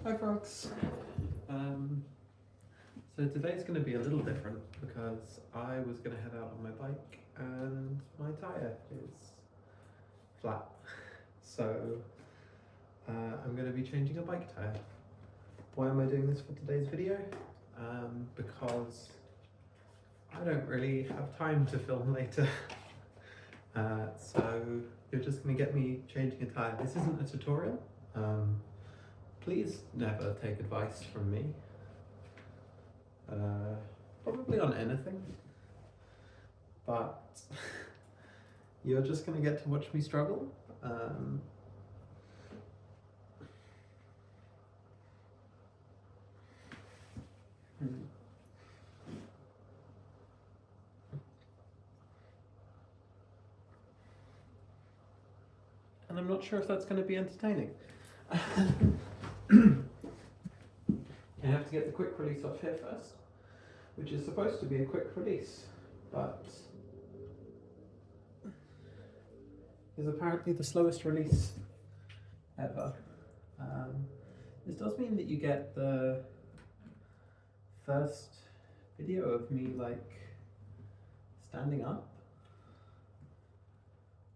Hi folks. So today's going to be a little different because I was going to head out on my bike and my tyre is flat. So I'm going to be changing a bike tyre. Why am I doing this for today's video? Because I don't really have time to film later. So you're just going to get me changing a tyre. This isn't a tutorial. Please never take advice from me. Probably on anything. But you're just going to get to watch me struggle. And I'm not sure if that's going to be entertaining. I have to get the quick release off here first, which is supposed to be a quick release, but is apparently the slowest release ever. This does mean that you get the first video of me like standing up,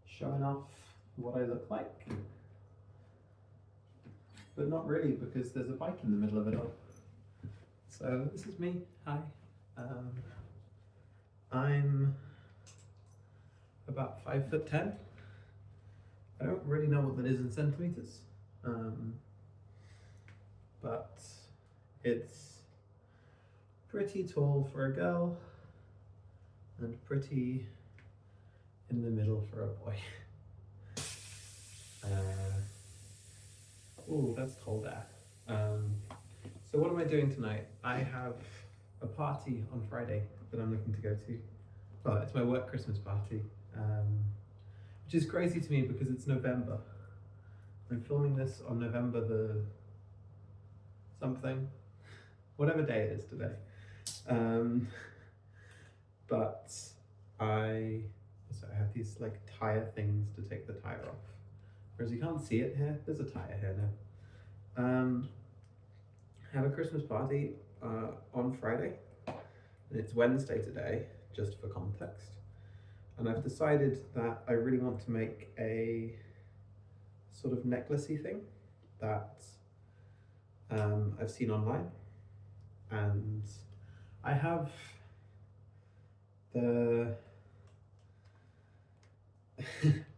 showing off what I look like, but not really because there's a bike in the middle of it all. So this is me. Hi. I'm about 5'10". I don't really know what that is in centimeters, but it's pretty tall for a girl and pretty in the middle for a boy. Oh, that's cold air. So what am I doing tonight? I have a party on Friday that I'm looking to go to. Well, it's my work Christmas party, which is crazy to me because it's November. I'm filming this on November the something, whatever day it is today. But I have these like tyre things to take the tyre off. Whereas you can't see it here, there's a tyre here now. I have a Christmas party on Friday, and it's Wednesday today, just for context. And I've decided that I really want to make a sort of necklacey thing that I've seen online. And I have the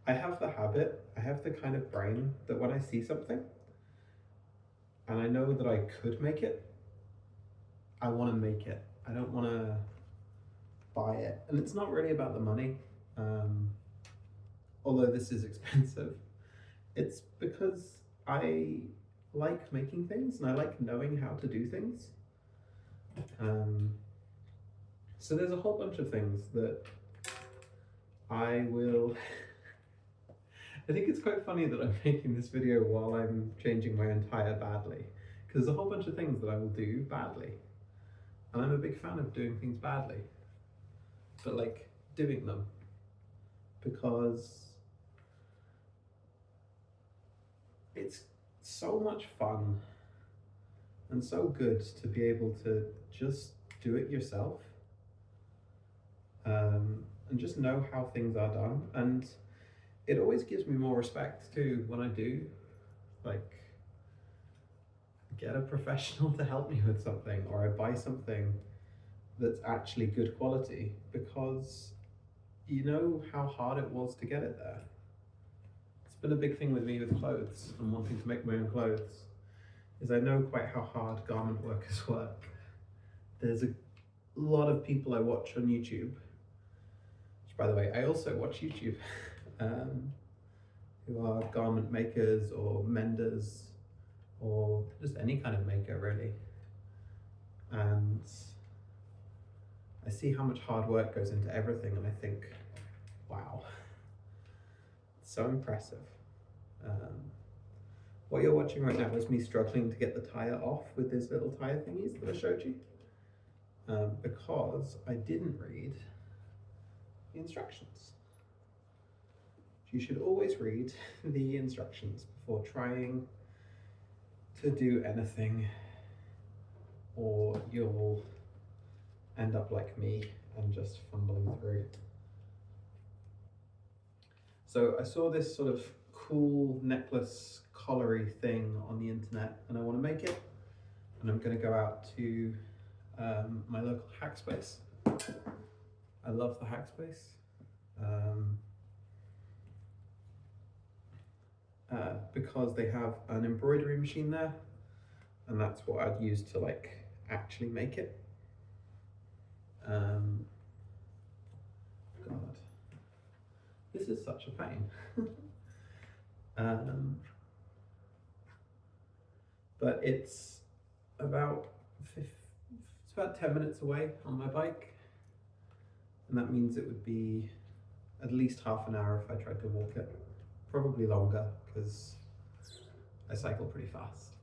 I have the habit, I have the kind of brain that when I see something and I know that I could make it, I want to make it. I don't want to buy it. And it's not really about the money, although this is expensive. It's because I like making things and I like knowing how to do things. So there's a whole bunch of things that I will... I think it's quite funny that I'm making this video while I'm changing my own tyre badly, because there's a whole bunch of things that I will do badly. And I'm a big fan of doing things badly, but like doing them, because it's so much fun and so good to be able to just do it yourself, and just know how things are done. And it always gives me more respect too when I do like get a professional to help me with something, or I buy something that's actually good quality, because you know how hard it was to get it there. It's been a big thing with me with clothes and wanting to make my own clothes, is I know quite how hard garment workers work. There's a lot of people I watch on YouTube, which by the way, I also watch YouTube, who are garment makers or menders or just any kind of maker really. And I see how much hard work goes into everything and I think, wow, it's so impressive. What you're watching right now is me struggling to get the tyre off with these little tyre thingies that I showed you, because I didn't read the instructions. You should always read the instructions before trying to do anything, or you'll end up like me and just fumbling through. So I saw this sort of cool necklace collary thing on the internet and I want to make it, and I'm going to go out to my local hackspace. I love the hackspace because they have an embroidery machine there, and that's what I'd use to like actually make it. God, this is such a pain. But it's about 10 minutes away on my bike, and that means it would be at least half an hour if I tried to walk it. Probably longer because I cycle pretty fast.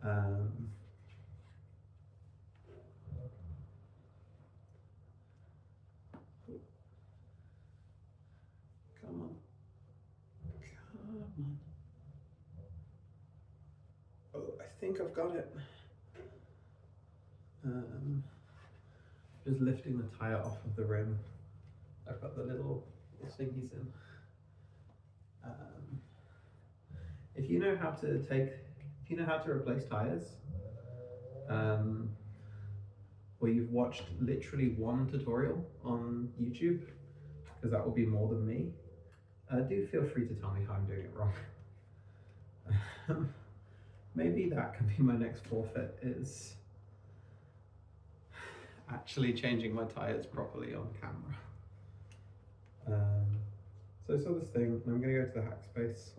Come on. Come on. Oh, I think I've got it. Just lifting the tyre off of the rim. I've got the little thingies in. If you know how to replace tyres, or you've watched literally one tutorial on YouTube, because that will be more than me, do feel free to tell me how I'm doing it wrong. Maybe that can be my next forfeit, is actually changing my tyres properly on camera. So I saw this thing, and I'm going to go to the hackspace,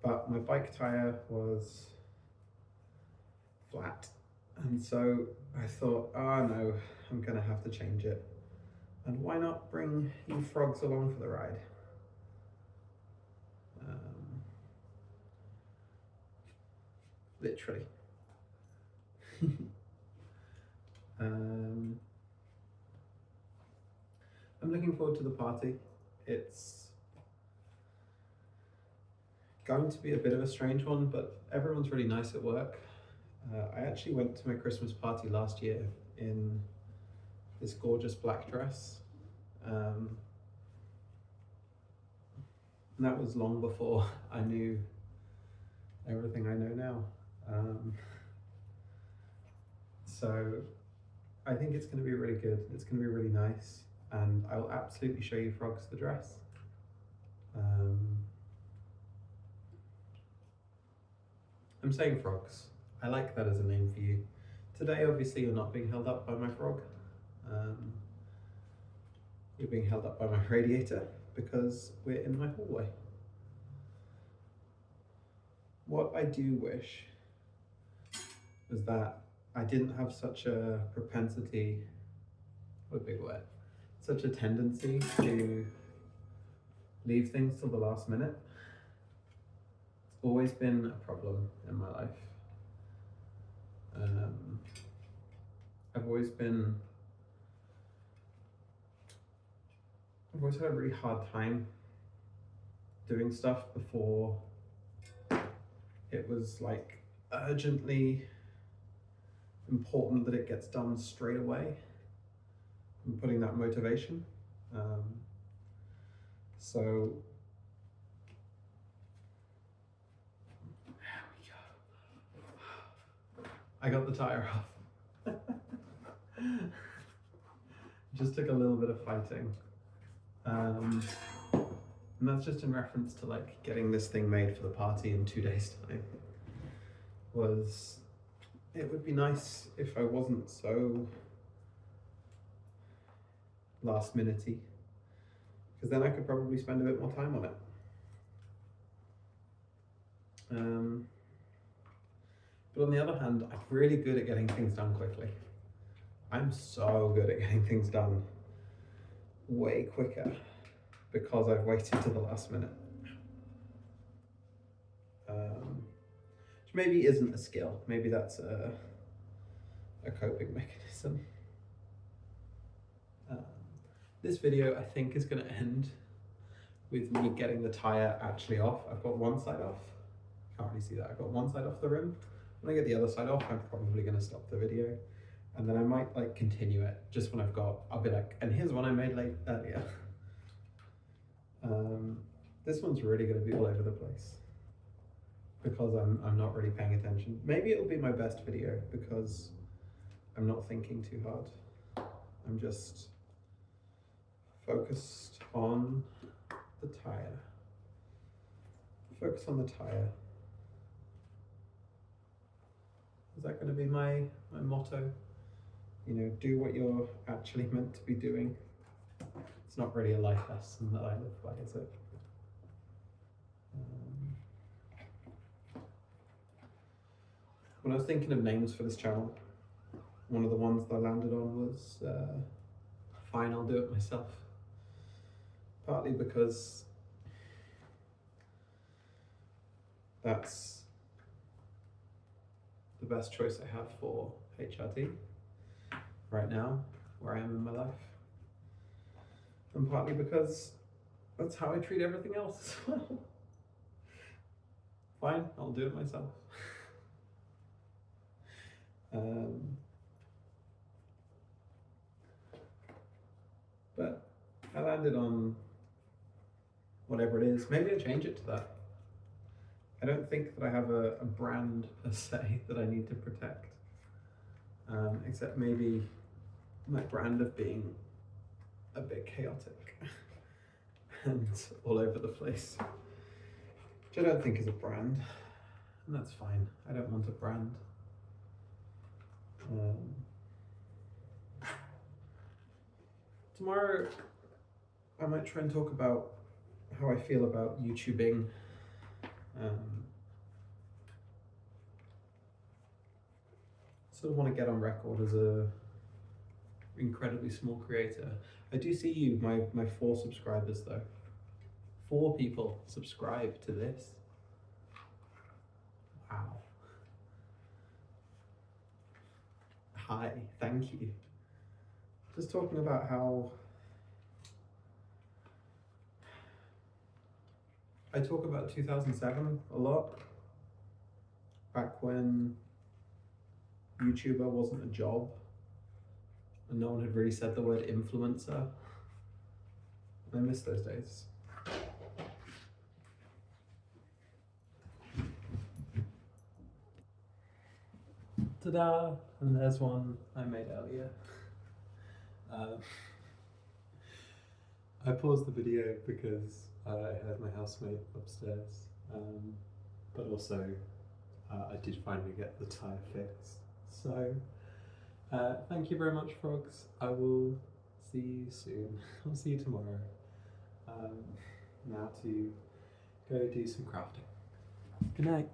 but my bike tyre was flat, and so I thought, oh no, I'm going to have to change it. And why not bring you frogs along for the ride? Literally. I'm looking forward to the party. It's going to be a bit of a strange one, but everyone's really nice at work. I actually went to my Christmas party last year in this gorgeous black dress. And that was long before I knew everything I know now. So I think it's going to be really good. It's going to be really nice, and I will absolutely show you Frogs the dress. I'm saying frogs. I like that as a name for you. Today, obviously, you're not being held up by my frog. You're being held up by my radiator because we're in my hallway. What I do wish was that I didn't have such a propensity, what a big word, such a tendency to leave things till the last minute. It's always been a problem in my life. I've always had a really hard time doing stuff before it was like urgently important that it gets done straight away, and putting that motivation. So there we go. I got the tyre off. Just took a little bit of fighting. And that's just in reference to like getting this thing made for the party in 2 days' time. It would be nice if I wasn't so last minute-y, because then I could probably spend a bit more time on it. But on the other hand, I'm really good at getting things done quickly. I'm so good at getting things done way quicker because I've waited to the last minute. Which maybe isn't a skill, maybe that's a coping mechanism. This video, I think, is going to end with me getting the tyre actually off. I've got one side off. can't really see that. I've got one side off the rim. When I get the other side off, I'm probably going to stop the video. And then I might like continue it just when I'll be like, and here's one I made earlier. This one's really going to be all over the place because I'm not really paying attention. Maybe it'll be my best video because I'm not thinking too hard. I'm just focused on the tyre. Focus on the tyre. Is that going to be my motto? You know, do what you're actually meant to be doing. It's not really a life lesson that I live by, is it? When I was thinking of names for this channel, one of the ones that I landed on was Fine, I'll Do It Myself. Partly because that's the best choice I have for HRT right now, where I am in my life. And partly because that's how I treat everything else as well. Fine, I'll do it myself. But I landed on whatever it is. Maybe I change it to that. I don't think that I have a brand per se that I need to protect, except maybe my brand of being a bit chaotic and all over the place, which I don't think is a brand, and that's fine. I don't want a brand. Tomorrow I might try and talk about how I feel about YouTubing. Sort of want to get on record as a incredibly small creator. I do see you, my 4 subscribers though. 4 people subscribe to this. Wow. Hi, thank you. Just talking about how I talk about 2007 a lot, back when YouTuber wasn't a job and no one had really said the word influencer. I miss those days. Ta-da! And there's one I made earlier. I paused the video because I heard my housemate upstairs, but also I did finally get the tyre fixed. So thank you very much, frogs. I will see you soon. I'll see you tomorrow. Now to go do some crafting. Good night.